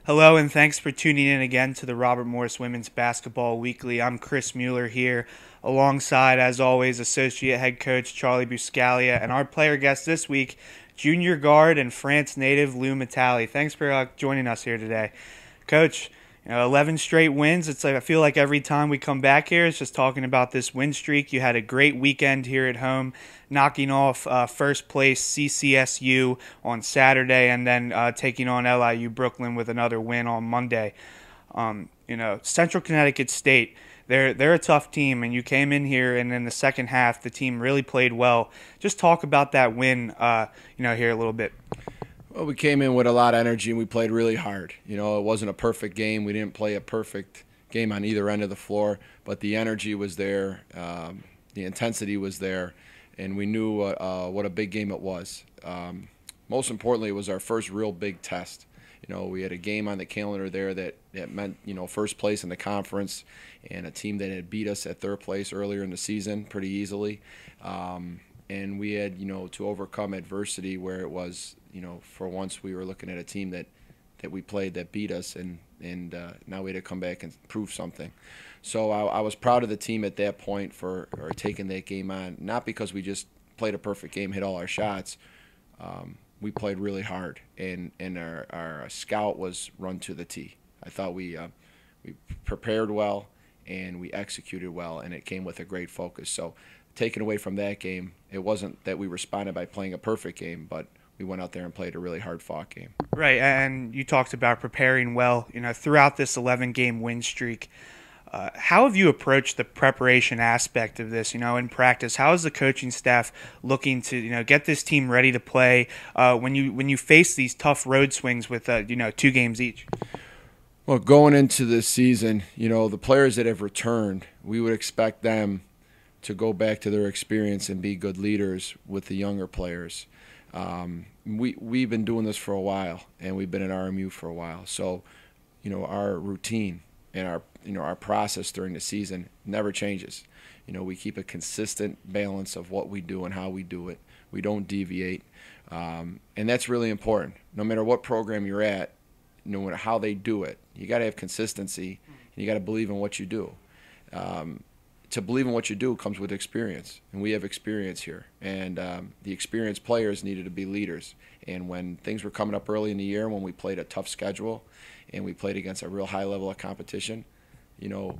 Hello, and thanks for tuning in again to the Robert Morris Women's Basketball Weekly. I'm Chris Mueller here, alongside, as always, Associate Head Coach Charlie Buscaglia, and our player guest this week, junior guard and France native Lou Matali. Thanks for joining us here today. Coach, 11 straight wins. It's like I feel like every time we come back here, it's just talking about this win streak. You had a great weekend here at home, knocking off first place CCSU on Saturday, and then taking on LIU Brooklyn with another win on Monday. Central Connecticut State. They're a tough team, and you came in here, and in the second half, the team really played well. Just talk about that win, here a little bit. Well, we came in with a lot of energy and we played really hard. It wasn't a perfect game. We didn't play a perfect game on either end of the floor, but the energy was there, the intensity was there, and we knew what a big game it was. Most importantly, it was our first real big test. We had a game on the calendar there that meant, first place in the conference, and a team that had beat us at third place earlier in the season pretty easily. And we had, to overcome adversity where it was, for once we were looking at a team that we played that beat us, and now we had to come back and prove something. So I was proud of the team at that point for taking that game on, not because we just played a perfect game, hit all our shots. We played really hard, and our scout was run to the T. I thought we prepared well and we executed well, and it came with a great focus. So taken away from that game, it wasn't that we responded by playing a perfect game, but we went out there and played a really hard-fought game. Right, and you talked about preparing well, throughout this 11-game win streak. How have you approached the preparation aspect of this, in practice? How is the coaching staff looking to, get this team ready to play when you face these tough road swings with, 2 games each? Well, going into this season, the players that have returned, we would expect them to go back to their experience and be good leaders with the younger players. We've been doing this for a while, and we've been at RMU for a while. So, our routine and our process during the season never changes. We keep a consistent balance of what we do and how we do it. We don't deviate, and that's really important. No matter what program you're at, no matter how they do it, you got to have consistency, and you got to believe in what you do. To believe in what you do comes with experience, and we have experience here. And the experienced players needed to be leaders. And when things were coming up early in the year, when we played a tough schedule and we played against a real high level of competition,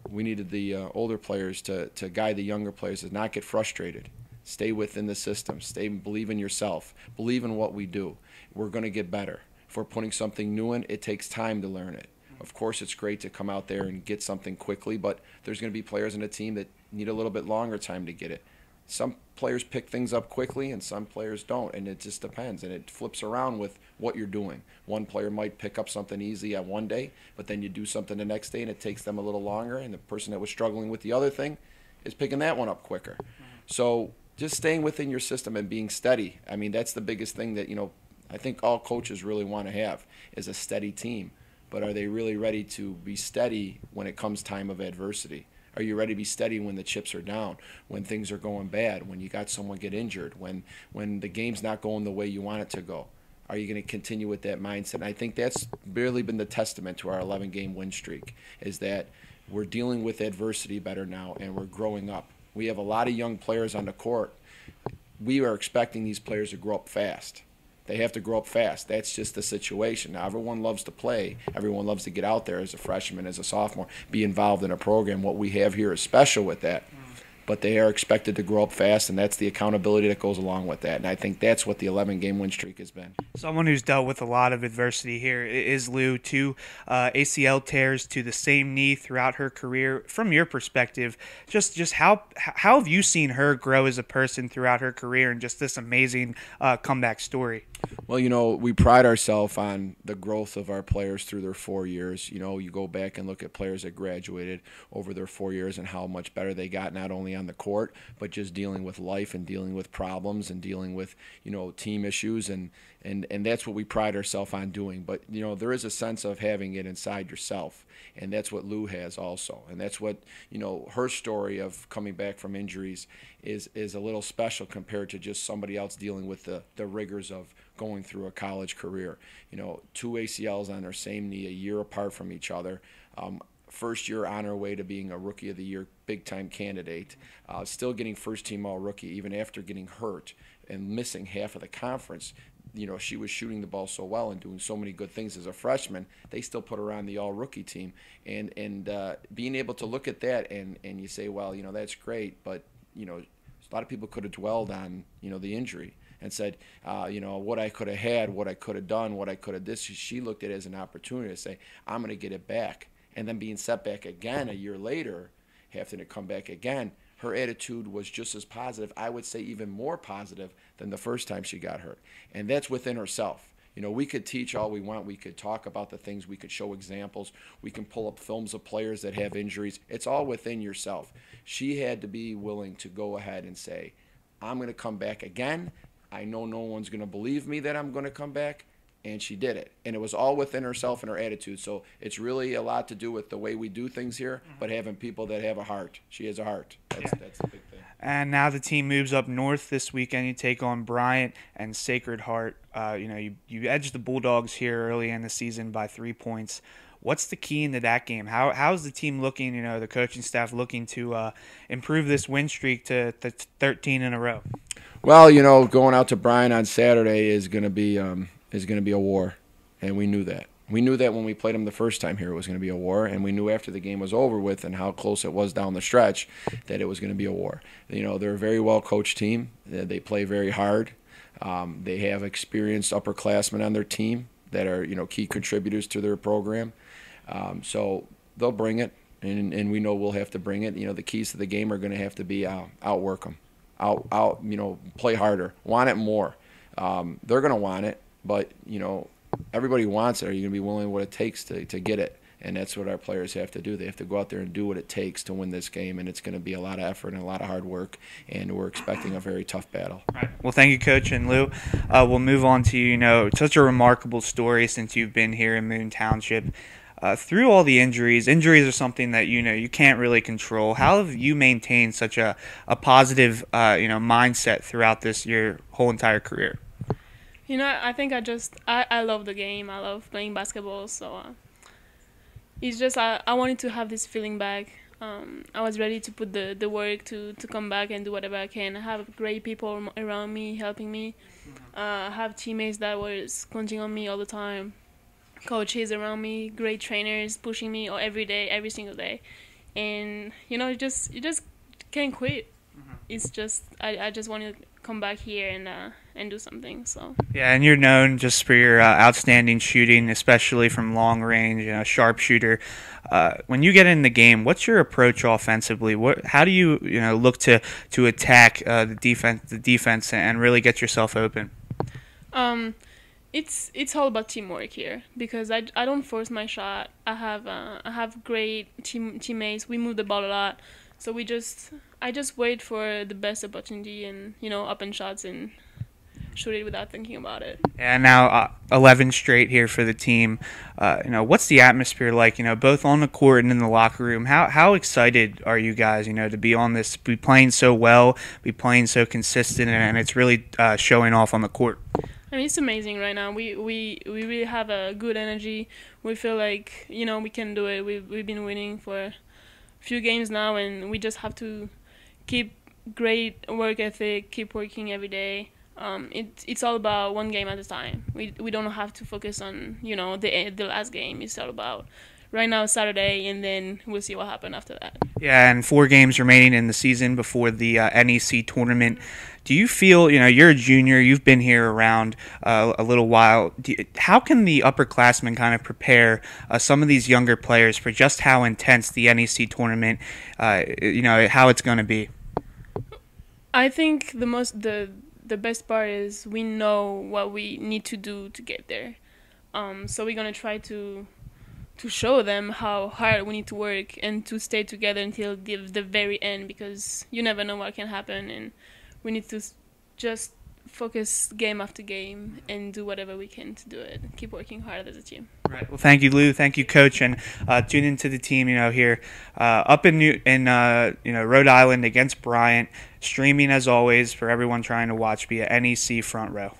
we needed the older players to guide the younger players to not get frustrated. Stay within the system. Believe in yourself. Believe in what we do. We're going to get better. If we're putting something new in, it takes time to learn it. Of course, it's great to come out there and get something quickly, but there's going to be players in a team that need a little bit longer time to get it. Some players pick things up quickly and some players don't, and it just depends, and it flips around with what you're doing. One player might pick up something easy at one day, but then you do something the next day and it takes them a little longer, and the person that was struggling with the other thing is picking that one up quicker. So just staying within your system and being steady, I mean, that's the biggest thing that, I think all coaches really want to have is a steady team. But are they really ready to be steady when it comes time of adversity? Are you ready to be steady when the chips are down, when things are going bad, when you got someone get injured, when the game's not going the way you want it to go? Are you going to continue with that mindset? And I think that's really been the testament to our 11-game win streak, is that we're dealing with adversity better now and we're growing up. We have a lot of young players on the court. We are expecting these players to grow up fast. They have to grow up fast. That's just the situation. Now, everyone loves to play. Everyone loves to get out there as a freshman, as a sophomore, be involved in a program. What we have here is special with that. But they are expected to grow up fast, and that's the accountability that goes along with that. And I think that's what the 11-game win streak has been. Someone who's dealt with a lot of adversity here is Lou. 2 ACL tears to the same knee throughout her career. From your perspective, just how have you seen her grow as a person throughout her career, and just this amazing comeback story? Well, we pride ourselves on the growth of our players through their 4 years. You go back and look at players that graduated over their 4 years and how much better they got, not only on the court, but just dealing with life and dealing with problems and dealing with, team issues, and that's what we pride ourselves on doing. But there is a sense of having it inside yourself, and that's what Lou has also, and that's what her story of coming back from injuries is a little special compared to just somebody else dealing with the rigors of going through a college career. Two ACLs on their same knee, a year apart from each other. First year on her way to being a Rookie of the Year big-time candidate, still getting first-team All-Rookie even after getting hurt and missing half of the conference. She was shooting the ball so well and doing so many good things as a freshman. They still put her on the All-Rookie team. And being able to look at that and you say, well, that's great, but, a lot of people could have dwelled on, the injury and said, what I could have had, what I could have done, what I could have this. She looked at it as an opportunity to say, I'm going to get it back. And then being set back again a year later, having to come back again, her attitude was just as positive, I would say even more positive than the first time she got hurt. And that's within herself. We could teach all we want. We could talk about the things. We could show examples. We can pull up films of players that have injuries. It's all within yourself. She had to be willing to go ahead and say, I'm going to come back again. I know no one's going to believe me that I'm going to come back. And she did it. And it was all within herself and her attitude. So it's really a lot to do with the way we do things here, but having people that have a heart. She has a heart. That's a big thing. And now the team moves up north this weekend. You take on Bryant and Sacred Heart. You edged the Bulldogs here early in the season by 3 points. What's the key into that game? How's the team looking, the coaching staff looking to improve this win streak to 13 in a row? Well, going out to Bryant on Saturday is going to be a war, and we knew that. We knew that when we played them the first time here, it was going to be a war, and we knew after the game was over with and how close it was down the stretch that it was going to be a war. They're a very well-coached team. They play very hard. They have experienced upperclassmen on their team that are, key contributors to their program. So they'll bring it, and we know we'll have to bring it. The keys to the game are going to have to be outwork them, play harder, want it more. They're going to want it. But, everybody wants it. Are you going to be willing what it takes to get it? And that's what our players have to do. They have to go out there and do what it takes to win this game, and it's going to be a lot of effort and a lot of hard work, and we're expecting a very tough battle. Right. Well, thank you, Coach. And Lou, we'll move on to, such a remarkable story since you've been here in Moon Township. Through all the injuries are something that, you can't really control. How have you maintained such a positive, mindset throughout your whole entire career? I think I love the game. I love playing basketball. So it's just I wanted to have this feeling back. I was ready to put the work to come back and do whatever I can. I have great people around me helping me. I have teammates that was counting on me all the time. Coaches around me, great trainers pushing me every day, every single day. And, you just can't quit. It's just I just want to come back here and do something. So yeah, and you're known just for your outstanding shooting, especially from long range, sharpshooter. When you get in the game, what's your approach offensively? How do you look to attack the defense and really get yourself open? It's all about teamwork here because I don't force my shot. I have great teammates. We move the ball a lot, so I just wait for the best opportunity and open shots and shoot it without thinking about it. And now 11 straight here for the team. What's the atmosphere like? Both on the court and in the locker room. How excited are you guys? To be on this, be playing so well, be playing so consistent, and it's really showing off on the court. I mean, it's amazing right now. We really have a good energy. We feel like we can do it. We've been winning for a few games now, and we just have to keep great work ethic, keep working every day. It's all about one game at a time. We don't have to focus on the last game. It's all about right now Saturday, and then we'll see what happens after that. Yeah, and 4 games remaining in the season before the NEC tournament. Do you feel, you're a junior, you've been here around a little while. How can the upperclassmen kind of prepare some of these younger players for just how intense the NEC tournament, how it's going to be? I think the best part is we know what we need to do to get there. So we're gonna try to show them how hard we need to work and to stay together until the very end, because you never know what can happen, and we need to just focus game after game and do whatever we can to do it. Keep working hard as a team. Right. Well, thank you, Lou. Thank you, Coach, and tune into the team. Here up in Rhode Island against Bryant, streaming as always for everyone trying to watch via NEC Front Row.